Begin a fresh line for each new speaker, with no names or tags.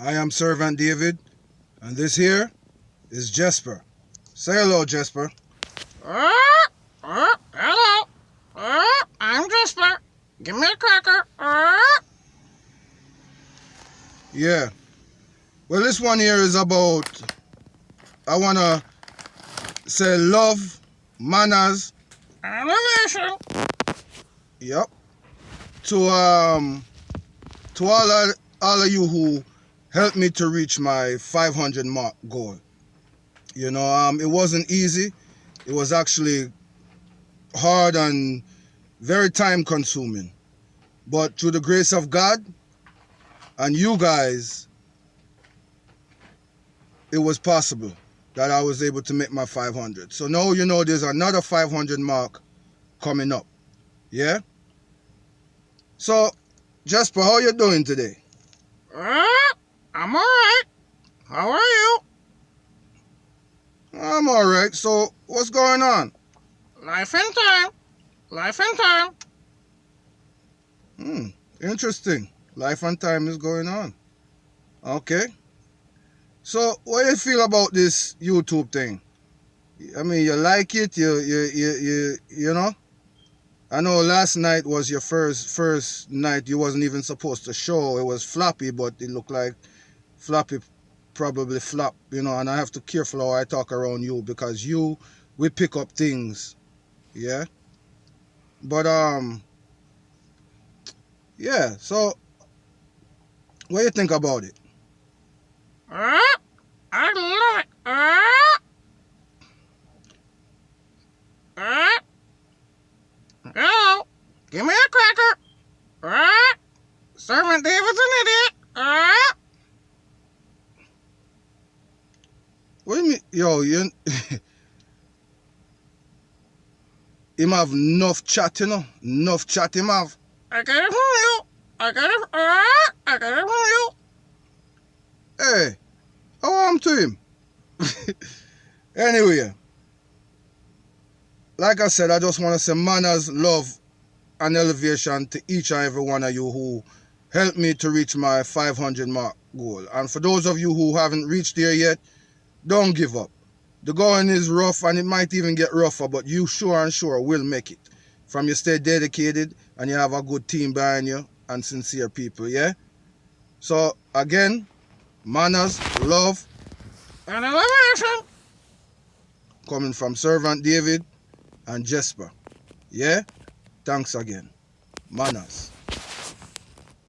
I am Servant David, and this here is Jesper. Say hello, Jesper.
Hello. I'm Jesper. Give me a cracker.
Yeah. Well, this one here is about, I want to say love, manners.
Elevation.
Yep. To all of you who helped me to reach my 500 mark goal. You know, it wasn't easy. It was actually hard and very time consuming. But through the grace of God and you guys, it was possible that I was able to make my 500. So now you know there's another 500 mark coming up. Yeah? So, Jasper, how you doing today?
I'm alright. How are you?
I'm alright. So, what's going on?
Life and time. Life and time.
Interesting. Life and time is going on. Okay. So, what do you feel about this YouTube thing? I mean, you like it? You know? I know last night was your first night. You wasn't even supposed to show. It was floppy, but it looked like floppy probably flop, you know, and I have to careful how I talk around you because we pick up things. Yeah? But yeah, so what do you think about it?
I love it. Hello. Give me a cracker. Servant David's an idiot.
What do you mean? Yo, you him have enough chat, you know? Enough chat him have.
I got it from you. I got it from you.
Hey, how am to him? Anyway, like I said, I just want to say manners, love, and elevation to each and every one of you who helped me to reach my 500 mark goal. And for those of you who haven't reached there yet, don't give up. The going is rough and it might even get rougher, but you sure will make it. From you stay dedicated and you have a good team behind you and sincere people, yeah? So, again, manners, love,
And elevation.
coming from Servant David and Jesper. Yeah? Thanks again. Manners.